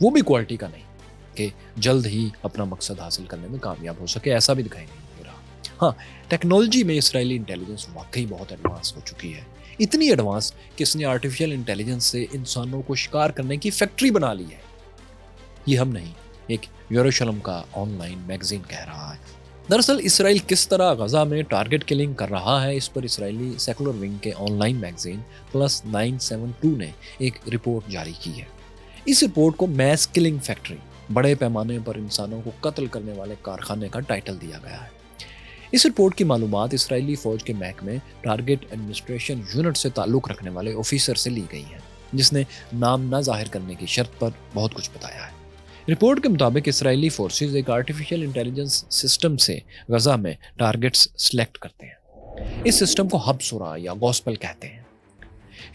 وہ بھی کوالٹی کا نہیں کہ جلد ہی اپنا مقصد حاصل کرنے میں کامیاب ہو سکے، ایسا بھی دکھائی نہیں دے رہا۔ ہاں، ٹیکنالوجی میں اسرائیلی انٹیلیجنس واقعی بہت ایڈوانس ہو چکی ہے، اتنی ایڈوانس کہ اس نے آرٹیفیشیل انٹیلیجنس سے انسانوں کو شکار کرنے کی فیکٹری بنا لی ہے۔ یہ ہم نہیں، ایک یروشلم کا آن لائن میگزین کہہ رہا ہے۔ دراصل اسرائیل کس طرح غزہ میں ٹارگٹ کلنگ کر رہا ہے، اس پر اسرائیلی سیکولر ونگ کے آن لائن میگزین پلس 972 نے ایک رپورٹ جاری کی ہے۔ اس رپورٹ کو میس کلنگ فیکٹری، بڑے پیمانے پر انسانوں کو قتل کرنے والے کارخانے کا ٹائٹل دیا گیا ہے۔ اس رپورٹ کی معلومات اسرائیلی فوج کے محکمے ٹارگٹ ایڈمنسٹریشن یونٹ سے تعلق رکھنے والے آفیسر سے لی گئی ہیں، جس نے نام نہ ظاہر کرنے کی شرط پر بہت کچھ بتایا ہے۔ رپورٹ کے مطابق اسرائیلی فورسز ایک آرٹیفیشیل انٹیلیجنس سسٹم سے غزہ میں ٹارگٹس سلیکٹ کرتے ہیں۔ اس سسٹم کو ہب سورا یا گوسپل کہتے ہیں۔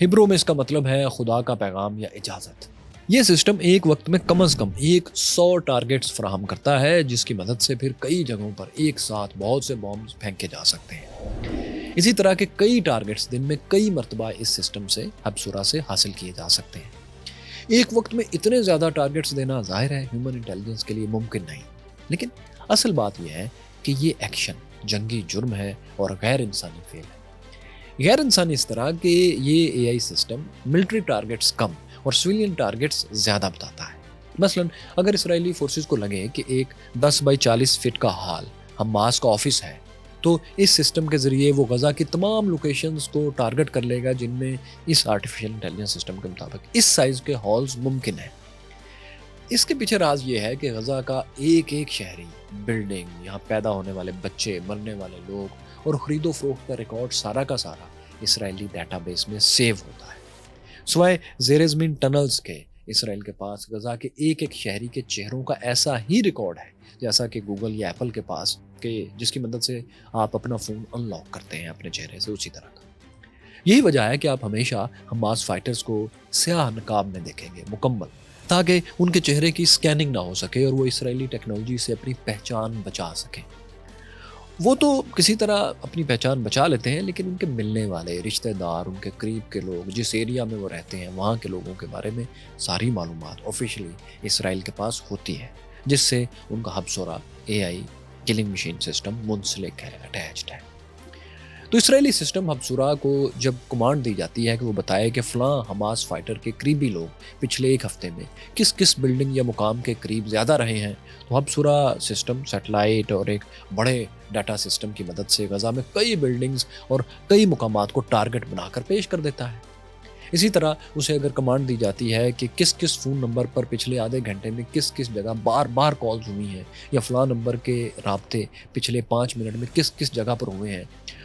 ہبرو میں اس کا مطلب ہے خدا کا پیغام یا اجازت۔ یہ سسٹم ایک وقت میں کم از کم 100 ٹارگٹس فراہم کرتا ہے، جس کی مدد سے پھر کئی جگہوں پر ایک ساتھ بہت سے بامز پھینکے جا سکتے ہیں۔ اسی طرح کے کئی ٹارگٹس دن میں کئی مرتبہ اس سسٹم سے ہبسورا سے حاصل کیے جا سکتے ہیں۔ ایک وقت میں اتنے زیادہ ٹارگٹس دینا ظاہر ہے ہیومن انٹیلیجنس کے لیے ممکن نہیں، لیکن اصل بات یہ ہے کہ یہ ایکشن جنگی جرم ہے اور غیر انسانی فعل ہے۔ غیر انسانی اس طرح کہ یہ اے آئی سسٹم ملٹری ٹارگٹس کم اور سویلین ٹارگٹس زیادہ بتاتا ہے۔ مثلا اگر اسرائیلی فورسز کو لگے کہ ایک 10x40 فٹ کا ہال حماس کا آفس ہے، تو اس سسٹم کے ذریعے وہ غزہ کی تمام لوکیشنز کو ٹارگٹ کر لے گا جن میں اس آرٹیفیشیل انٹیلیجنس سسٹم کے مطابق اس سائز کے ہالز ممکن ہیں۔ اس کے پیچھے راز یہ ہے کہ غزہ کا ایک ایک شہری، بلڈنگ، یہاں پیدا ہونے والے بچے، مرنے والے لوگ اور خرید و فروخت کا ریکارڈ سارا کا سارا اسرائیلی ڈیٹا بیس میں سیو ہوتا ہے۔ سوائے زیر زمین ٹنلز کے، اسرائیل کے پاس غزہ کے ایک ایک شہری کے چہروں کا ایسا ہی ریکارڈ ہے جیسا کہ گوگل یا ایپل کے پاس، کہ جس کی مدد سے آپ اپنا فون ان لاک کرتے ہیں اپنے چہرے سے، اسی طرح کا۔ یہی وجہ ہے کہ آپ ہمیشہ حماس فائٹرز کو سیاہ نقاب میں دیکھیں گے، مکمل، تاکہ ان کے چہرے کی سکیننگ نہ ہو سکے اور وہ اسرائیلی ٹیکنالوجی سے اپنی پہچان بچا سکیں۔ وہ تو کسی طرح اپنی پہچان بچا لیتے ہیں، لیکن ان کے ملنے والے رشتہ دار، ان کے قریب کے لوگ، جس ایریا میں وہ رہتے ہیں، وہاں کے لوگوں کے بارے میں ساری معلومات آفیشلی اسرائیل کے پاس ہوتی ہے، جس سے ان کا ہبسورا A I killing machine system منسلک ہے، اٹیچڈ ہے۔ تو اسرائیلی سسٹم ہبسورا کو جب کمانڈ دی جاتی ہے کہ وہ بتائے کہ فلاں حماس فائٹر کے قریبی لوگ پچھلے ایک ہفتے میں کس کس بلڈنگ یا مقام کے قریب زیادہ رہے ہیں، تو ہبسورا سسٹم سیٹلائٹ اور ایک بڑے ڈیٹا سسٹم کی مدد سے غزہ میں کئی بلڈنگز اور کئی مقامات کو ٹارگٹ بنا کر پیش کر دیتا ہے۔ اسی طرح اسے اگر کمانڈ دی جاتی ہے کہ کس کس فون نمبر پر پچھلے آدھے گھنٹے میں کس کس جگہ بار بار کالز ہوئی ہیں، یا فلاں نمبر کے رابطے پچھلے 5 منٹ میں کس کس جگہ پر ہوئے ہیں،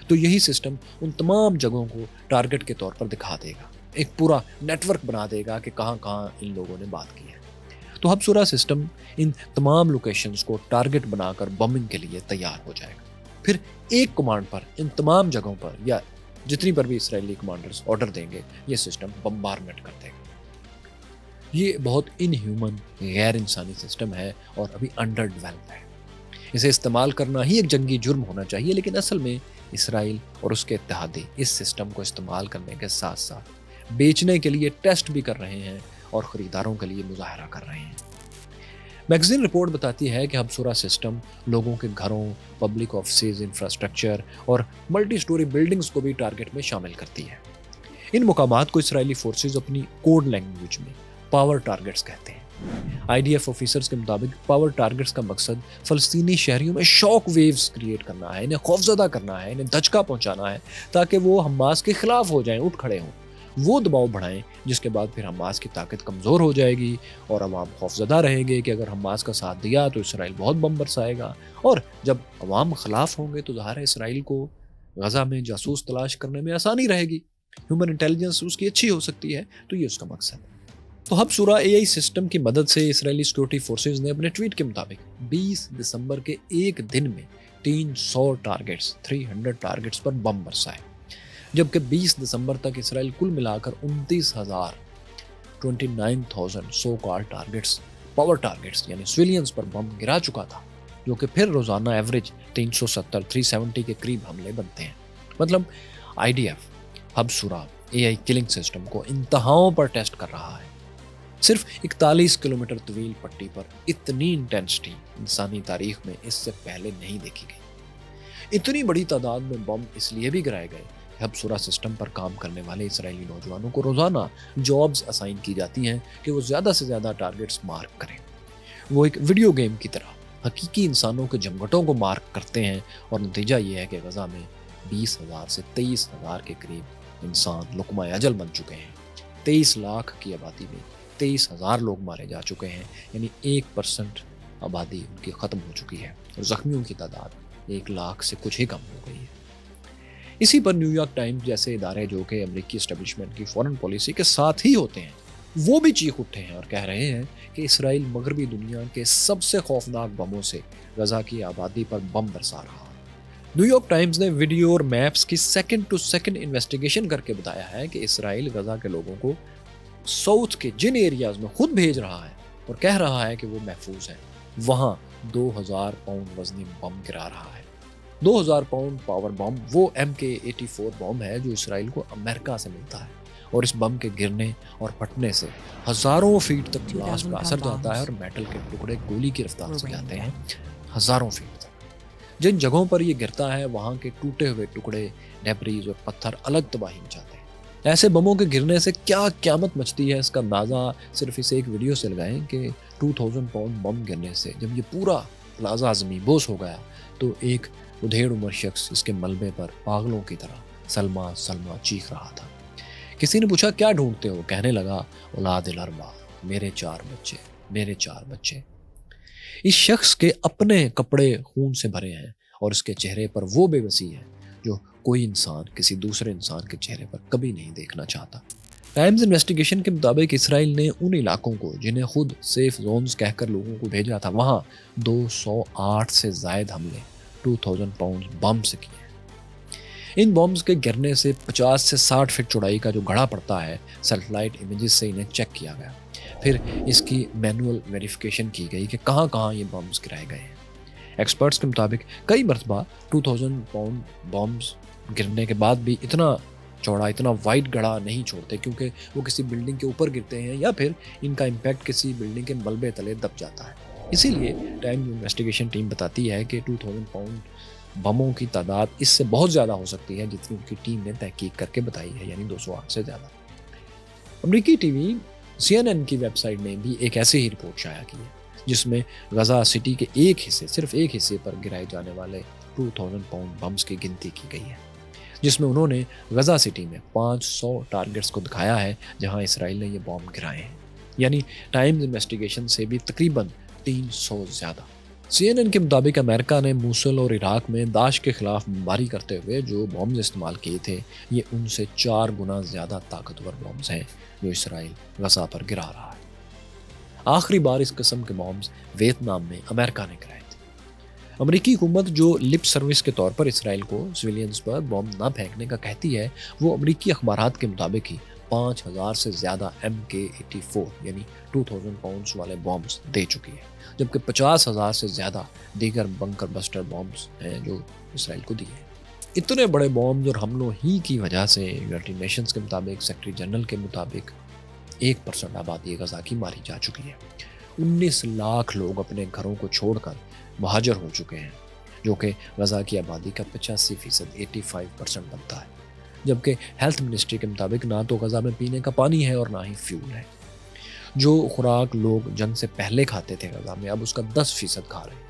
تو یہی سسٹم ان تمام جگہوں کو ٹارگٹ کے طور پر دکھا دے گا، ایک پورا نیٹ ورک بنا دے گا کہ کہاں کہاں ان لوگوں نے بات کی ہے۔ تو ہبسورا سسٹم ان تمام لوکیشنز کو ٹارگٹ بنا کر بمبنگ کے لیے تیار ہو جائے گا۔ پھر ایک کمانڈ پر ان تمام جگہوں پر یا جتنی پر بھی اسرائیلی کمانڈرز آرڈر دیں گے، یہ سسٹم بمبارمنٹ کر دے گا۔ یہ بہت ان ہیومن، غیر انسانی سسٹم ہے اور ابھی انڈر ڈیولپ ہے۔ اسے استعمال کرنا ہی ایک جنگی جرم ہونا چاہیے، لیکن اصل میں اسرائیل اور اس کے اتحادی اس سسٹم کو استعمال کرنے کے ساتھ ساتھ بیچنے کے لیے ٹیسٹ بھی کر رہے ہیں اور خریداروں کے لیے مظاہرہ کر رہے ہیں۔ میگزین رپورٹ بتاتی ہے کہ ہبسورا سسٹم لوگوں کے گھروں، پبلک آفسز، انفراسٹرکچر اور ملٹی سٹوری بلڈنگز کو بھی ٹارگٹ میں شامل کرتی ہے۔ ان مقامات کو اسرائیلی فورسز اپنی کوڈ لینگویج میں پاور ٹارگٹس کہتے ہیں۔ آئی ڈی ایف آفیسرز کے مطابق پاور ٹارگٹس کا مقصد فلسطینی شہریوں میں شاک ویوز کریٹ کرنا ہے، انہیں خوفزدہ کرنا ہے، انہیں دھچکا پہنچانا ہے، تاکہ وہ حماس کے خلاف ہو جائیں، اٹھ کھڑے ہوں، وہ دباؤ بڑھائیں، جس کے بعد پھر حماس کی طاقت کمزور ہو جائے گی اور عوام خوفزدہ رہیں گے کہ اگر حماس کا ساتھ دیا تو اسرائیل بہت بم برسائے گا، اور جب عوام خلاف ہوں گے تو ظاہر ہے اسرائیل کو غزہ میں جاسوس تلاش کرنے میں آسانی رہے گی، ہیومن انٹیلیجنس اس کی اچھی ہو سکتی ہے، تو یہ اس کا مقصد ہے۔ تو ہبسورا اے آئی سسٹم کی مدد سے اسرائیلی سیکورٹی فورسز نے اپنے ٹویٹ کے مطابق 20 دسمبر کے ایک دن میں 300 ٹارگٹس پر بم برسائے، جبکہ 20 دسمبر تک اسرائیل کل ملا کر 29,000 سو کال ٹارگٹس، پاور ٹارگٹس یعنی سویلینز پر بم گرا چکا تھا، جو کہ پھر روزانہ ایوریج 370 کے قریب حملے بنتے ہیں۔ مطلب I D F Habsora A I killing system کو انتہاؤں پر ٹیسٹ کر رہا ہے۔ صرف 41 کلومیٹر طویل پٹی پر اتنی انٹینسٹی انسانی تاریخ میں اس سے پہلے نہیں دیکھی گئی۔ اتنی بڑی تعداد میں بم اس لیے بھی گرائے گئے کہ اب سورا سسٹم پر کام کرنے والے اسرائیلی نوجوانوں کو روزانہ جابز اسائن کی جاتی ہیں کہ وہ زیادہ سے زیادہ ٹارگٹس مارک کریں۔ وہ ایک ویڈیو گیم کی طرح حقیقی انسانوں کے جمگٹوں کو مارک کرتے ہیں، اور نتیجہ یہ ہے کہ غزہ میں 20,000 سے 23,000 کے قریب انسان لقمہ اجل بن چکے ہیں۔ 23 لاکھ کی آبادی میں 23,000 لوگ مارے جا چکے ہیں، یعنی 1% آبادی ان کی ختم ہو چکی ہے، اور زخمیوں کی تعداد 1 لاکھ سے کچھ ہی کم ہو گئی ہے۔ اسی پر نیو یارک ٹائمز جیسے ادارے جو کہ امریکی اسٹیبلشمنٹ کی فورن پالیسی کے ساتھ ہی ہوتے ہیں، وہ بھی چیخ اٹھے ہیں اور کہہ رہے ہیں کہ اسرائیل مغربی دنیا کے سب سے خوفناک بموں سے غزہ کی آبادی پر بم برسا رہا ہے۔ نیو یارک ٹائمز نے ویڈیو اور میپس کی سیکنڈ ٹو سیکنڈ انویسٹیگیشن کر کے بتایا ہے کہ اسرائیل غزہ کے لوگوں کو ساؤتھ کے جن ایریاز میں خود بھیج رہا ہے اور کہہ رہا ہے کہ وہ محفوظ ہیں، وہاں 2000 پاؤنڈ وزنی بم گرا رہا ہے۔ 2000 پاؤنڈ پاور بم وہ MK-84 بم ہے جو اسرائیل کو امریکہ سے ملتا ہے، اور اس بم کے گرنے اور پھٹنے سے ہزاروں فیٹ تک گلاس کا اثر جاتا ہے اور میٹل کے ٹکڑے گولی کی رفتار سے جاتے ہیں ہزاروں فیٹ تک۔ جن جگہوں پر یہ گرتا ہے وہاں کے ٹوٹے ہوئے ٹکڑے، ڈیبریز اور پتھر الگ تباہی مچاتے ہیں۔ ایسے بموں کے گرنے سے کیا قیامت مچتی ہے، اس کا اندازہ صرف اس ایک ویڈیو سے لگائیں کہ 2000 پاؤنڈ بم گرنے سے جب یہ پورا پلازا زمین بوس ہو گیا تو ایک ادھیڑ عمر شخص اس کے ملبے پر پاگلوں کی طرح سلما سلما چیخ رہا تھا۔ کسی نے پوچھا کیا ڈھونڈتے ہو؟ کہنے لگا اولاد الاربع، میرے 4 بچے، میرے 4 بچے۔ اس شخص کے اپنے کپڑے خون سے بھرے ہیں اور اس کے چہرے پر وہ بے بسی ہے جو کوئی انسان کسی دوسرے انسان کے چہرے پر کبھی نہیں دیکھنا چاہتا۔ ٹائمز انویسٹیگیشن کے مطابق اسرائیل نے ان علاقوں کو جنہیں خود سیف زونز کہہ کر لوگوں کو بھیجا تھا، وہاں 208 سے زائد حملے 2000 پاؤنڈ بم سے کیے ہیں۔ ان بمز کے گرنے سے 50 سے 60 فٹ چوڑائی کا جو گڑھا پڑتا ہے، سیٹلائٹ امیجز سے انہیں چیک کیا گیا، پھر اس کی مینول ویریفیکیشن کی گئی کہ کہاں کہاں یہ بمز گرائے گئے ہیں۔ ایکسپرٹس کے مطابق کئی مرتبہ 2000 پاؤنڈ بمز گرنے کے بعد بھی اتنا چوڑا، اتنا وائڈ گڑھا نہیں چھوڑتے، کیونکہ وہ کسی بلڈنگ کے اوپر گرتے ہیں یا پھر ان کا امپیکٹ کسی بلڈنگ کے ملبے تلے دب جاتا ہے۔ اسی لیے ٹائم انویسٹیگیشن ٹیم بتاتی ہے کہ 2000 پاؤنڈ بموں کی تعداد اس سے بہت زیادہ ہو سکتی ہے جتنی ان کی ٹیم نے تحقیق کر کے بتائی ہے، یعنی 208 سے زیادہ۔ امریکی ٹی وی CNN کی ویب سائٹ نے بھی ایک ایسی ہی رپورٹ شائع کی ہے جس میں غزہ سٹی کے صرف ایک حصے پر گرائے جانے والے 2000 پاؤنڈ بمز کی گنتی کی گئی ہے، جس میں انہوں نے غزہ سٹی میں 500 ٹارگٹس کو دکھایا ہے جہاں اسرائیل نے یہ بم گرائے ہیں، یعنی ٹائمز انویسٹیگیشن سے بھی تقریباً 300 زیادہ۔ CNN کے مطابق امریکہ نے موصل اور عراق میں داعش کے خلاف بمباری کرتے ہوئے جو بمز استعمال کیے تھے، یہ ان سے 4 گنا زیادہ طاقتور بمز ہیں جو اسرائیل غزہ پر گرا رہا ہے۔ آخری بار اس قسم کے بمز ویتنام میں امریکہ نے گرائے تھے۔ امریکی حکومت جو لپ سروس کے طور پر اسرائیل کو سویلینز پر بم نہ پھینکنے کا کہتی ہے، وہ امریکی اخبارات کے مطابق ہی 5000 سے زیادہ MK-84 یعنی 2000 پاؤنڈز والے بمز دے چکی ہے، جبکہ 50,000 سے زیادہ دیگر بنکر بسٹر بمز ہیں جو اسرائیل کو دیے ہیں۔ اتنے بڑے بمز اور حملوں ہی کی وجہ سے یونائٹڈ نیشنز کے مطابق، سیکرٹری جنرل کے مطابق 1% آبادی غزہ کی ماری جا چکی ہے۔ 19 لاکھ لوگ اپنے گھروں کو چھوڑ کر مہاجر ہو چکے ہیں، جو کہ غزہ کی آبادی کا 85% 85% بنتا ہے، جبکہ ہیلتھ منسٹری کے مطابق نہ تو غزہ میں پینے کا پانی ہے اور نہ ہی فیول ہے۔ جو خوراک لوگ جنگ سے پہلے کھاتے تھے غزہ میں، اب اس کا 10% کھا رہے ہیں۔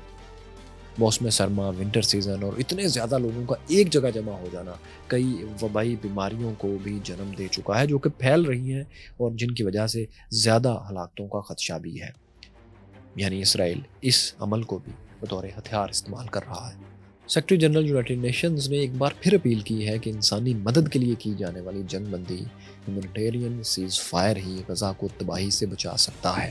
موسم سرما، ونٹر سیزن اور اتنے زیادہ لوگوں کا ایک جگہ جمع ہو جانا کئی وبائی بیماریوں کو بھی جنم دے چکا ہے جو کہ پھیل رہی ہیں اور جن کی وجہ سے زیادہ ہلاکتوں کا خدشہ بھی ہے، یعنی اسرائیل اس عمل کو بھی بطور ہتھیار استعمال کر رہا ہے۔ سیکرٹری جنرل یونائٹڈ نیشنز نے ایک بار پھر اپیل کی ہے کہ انسانی مدد کے لیے کی جانے والی جنگ بندی، ہیومینیٹیرین سیز فائر ہی غزہ کو تباہی سے بچا سکتا ہے۔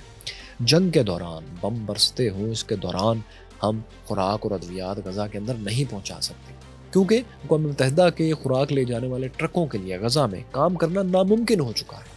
جنگ کے دوران بم برستے ہوں، اس کے دوران ہم خوراک اور ادویات غزہ کے اندر نہیں پہنچا سکتے، کیونکہ اقوام متحدہ کے خوراک لے جانے والے ٹرکوں کے لیے غزہ میں کام کرنا ناممکن ہو چکا ہے۔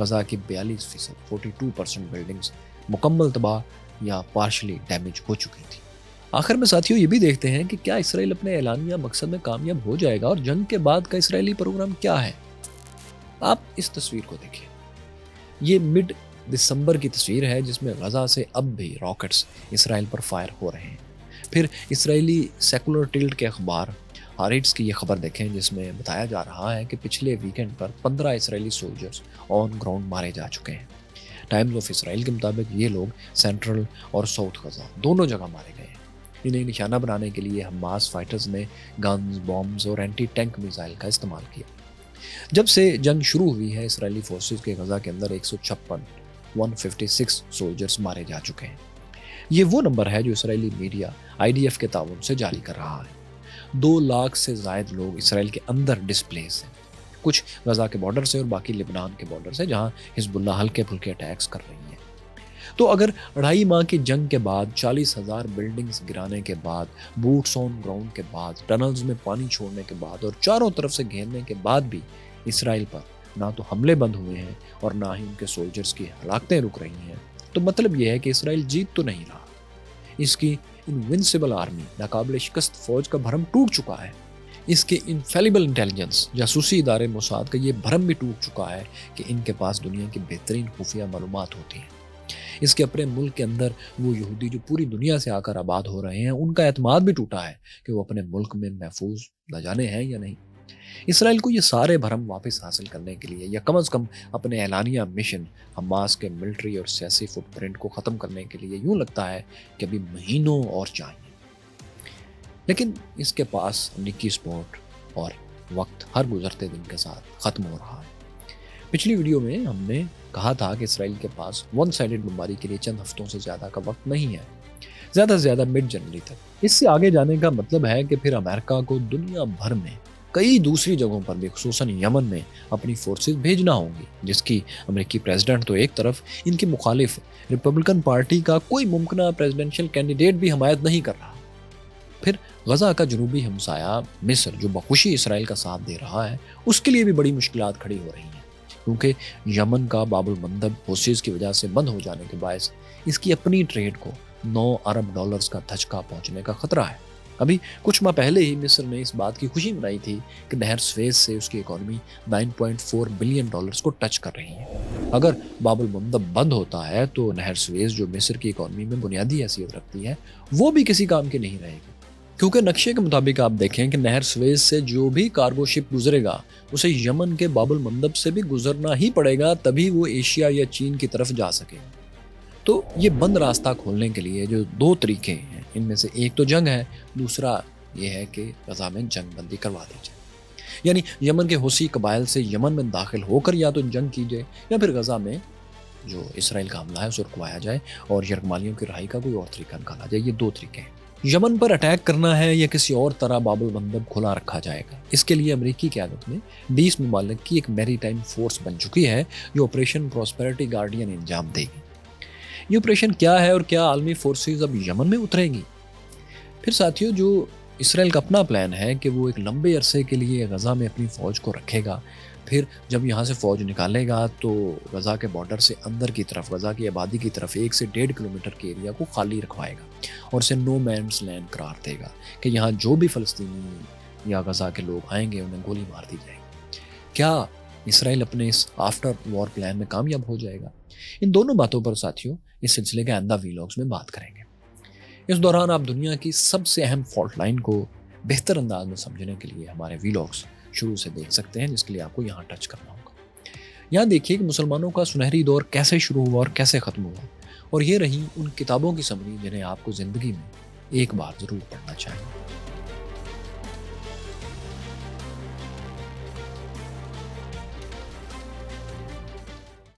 غزہ کی 42%، 42% بلڈنگز مکمل تباہ یا پارشلی ڈیمیج ہو چکی تھی۔ آخر میں ساتھیوں یہ بھی دیکھتے ہیں کہ کیا اسرائیل اپنے اعلانیہ مقصد میں کامیاب ہو جائے گا اور جنگ کے بعد کا اسرائیلی پروگرام کیا ہے۔ آپ اس تصویر کو دیکھیں، یہ مڈ دسمبر کی تصویر ہے جس میں غزہ سے اب بھی راکٹس اسرائیل پر فائر ہو رہے ہیں۔ پھر اسرائیلی سیکولر ٹلٹ کے اخبار ہاریٹس کی یہ خبر دیکھیں جس میں بتایا جا رہا ہے کہ پچھلے weekend per 15 Israeli soldiers on ground مارے جا چکے ہیں۔ ٹائمز آف اسرائیل کے مطابق یہ لوگ سینٹرل اور ساؤتھ غزہ دونوں جگہ مارے گئے ہیں۔ انہیں نشانہ بنانے کے لیے حماس فائٹرز نے گنز، بامز اور اینٹی ٹینک میزائل کا استعمال کیا۔ جب سے جنگ شروع ہوئی ہے اسرائیلی فورسز کے غزہ کے اندر 156 سولجرز مارے جا چکے ہیں۔ یہ وہ نمبر ہے جو اسرائیلی میڈیا IDF کے تعاون سے جاری کر رہا ہے۔ 2 لاکھ سے زائد لوگ اسرائیل کے اندر ڈسپلیس ہیں، کچھ غزہ کے بارڈر سے اور باقی لبنان کے بارڈر سے جہاں حزب اللہ ہلکے پھلکے اٹیکس کر رہی ہیں۔ تو اگر 2.5 ماہ کی جنگ کے بعد، 40,000 بلڈنگز گرانے کے بعد، بوٹس آن گراؤنڈ کے بعد، ٹنلز میں پانی چھوڑنے کے بعد اور چاروں طرف سے گھیرنے کے بعد بھی اسرائیل پر نہ تو حملے بند ہوئے ہیں اور نہ ہی ان کے سولجرز کی ہلاکتیں رک رہی ہیں، تو مطلب یہ ہے کہ اسرائیل جیت تو نہیں رہا۔ اس کی انوینسیبل آرمی، ناقابل شکست فوج کا بھرم ٹوٹ چکا ہے۔ اس کے انفیلیبل انٹیلیجنس جاسوسی ادارے موساد کا یہ بھرم بھی ٹوٹ چکا ہے کہ ان کے پاس دنیا کی بہترین خفیہ معلومات ہوتی ہیں۔ اس کے اپنے ملک کے اندر وہ یہودی جو پوری دنیا سے آ کر آباد ہو رہے ہیں، ان کا اعتماد بھی ٹوٹا ہے کہ وہ اپنے ملک میں محفوظ نہ جانے ہیں یا نہیں۔ اسرائیل کو یہ سارے بھرم واپس حاصل کرنے کے لیے یا کم از کم اپنے اعلانیہ مشن حماس کے ملٹری اور سیاسی فٹ پرنٹ کو ختم کرنے کے لیے یوں لگتا ہے کہ ابھی مہینوں اور چاہیے، لیکن اس کے پاس امریکی سپورٹ اور وقت ہر گزرتے دن کے ساتھ ختم ہو رہا ہے۔ پچھلی ویڈیو میں ہم نے کہا تھا کہ اسرائیل کے پاس ون سائیڈڈ بمباری کے لیے چند ہفتوں سے زیادہ کا وقت نہیں ہے، زیادہ سے زیادہ مڈ جنوری تک۔ اس سے آگے جانے کا مطلب ہے کہ پھر امریکہ کو دنیا بھر میں کئی دوسری جگہوں پر بھی، خصوصاً یمن میں اپنی فورسز بھیجنا ہوں گی، جس کی امریکی پریزیڈنٹ تو ایک طرف، ان کے مخالف ریپبلکن پارٹی کا کوئی ممکنہ پریزیڈنشل کینڈیڈیٹ بھی حمایت نہیں کر رہا۔ پھر غزہ کا جنوبی ہمسایہ مصر جو بخوشی اسرائیل کا ساتھ دے رہا ہے، اس کے لیے بھی بڑی مشکلات کھڑی ہو رہی ہیں، کیونکہ یمن کا باب المندب حوثیز کی وجہ سے بند ہو جانے کے باعث اس کی اپنی ٹریڈ کو $9 ارب کا دھچکا پہنچنے کا خطرہ ہے۔ ابھی کچھ ماہ پہلے ہی مصر نے اس بات کی خوشی منائی تھی کہ نہر سویز سے اس کی اکانومی $9.4 بلین کو ٹچ کر رہی ہے۔ اگر باب المندب بند ہوتا ہے تو نہر سویز جو مصر کی اکانومی میں بنیادی حیثیت رکھتی ہے، وہ بھی کسی کام کی نہیں رہے گی، کیونکہ نقشے کے مطابق آپ دیکھیں کہ نہر سویز سے جو بھی کارگو شپ گزرے گا اسے یمن کے باب المندب سے بھی گزرنا ہی پڑے گا، تبھی وہ ایشیا یا چین کی طرف جا سکے۔ تو یہ بند راستہ کھولنے کے لیے جو 2 طریقے ہیں، ان میں سے ایک تو جنگ ہے، دوسرا یہ ہے کہ غزہ میں جنگ بندی کروا دی جائے، یعنی یمن کے حوثی قبائل سے یمن میں داخل ہو کر یا تو جنگ کی جائے یا پھر غزہ میں جو اسرائیل کا حملہ ہے اسے رکوایا جائے اور یرغمالیوں کی رہائی کا کوئی اور طریقہ نکالا جائے۔ یہ 2 طریقے ہیں۔ یمن پر اٹیک کرنا ہے یا کسی اور طرح باب المندب کھلا رکھا جائے گا، اس کے لیے امریکی قیادت میں 20 ممالک کی ایک میری ٹائم فورس بن چکی ہے جو آپریشن پراسپیرٹی گارڈین انجام دے گی۔ یہ آپریشن کیا ہے اور کیا عالمی فورسز اب یمن میں اتریں گی؟ پھر ساتھیوں، جو اسرائیل کا اپنا پلان ہے کہ وہ ایک لمبے عرصے کے لیے غزہ میں اپنی فوج کو رکھے گا، پھر جب یہاں سے فوج نکالے گا تو غزہ کے بارڈر سے اندر کی طرف، غزہ کی آبادی کی طرف 1 سے 1.5 کلومیٹر کے ایریا کو خالی رکھوائے گا اور اسے نو مینس لینڈ قرار دے گا کہ یہاں جو بھی فلسطینی یا غزہ کے لوگ آئیں گے انہیں گولی مار دی جائے گی۔ کیا اسرائیل اپنے اس آفٹر وار پلان میں کامیاب ہو جائے گا؟ ان دونوں باتوں پر ساتھیوں اس سلسلے کے آئندہ ویلاگز میں بات کریں گے۔ اس دوران آپ دنیا کی سب سے اہم فالٹ لائن کو بہتر انداز میں سمجھنے کے لیے ہمارے ویلاگز شروع سے دیکھ سکتے ہیں، جس کے لیے آپ کو یہاں ٹچ کرنا ہوگا۔ یہاں دیکھیے کہ مسلمانوں کا سنہری دور کیسے شروع ہوا اور کیسے ختم ہوا، اور یہ رہی ان کتابوں کی سمری جنہیں آپ کو زندگی میں ایک بار ضرور پڑھنا چاہیے۔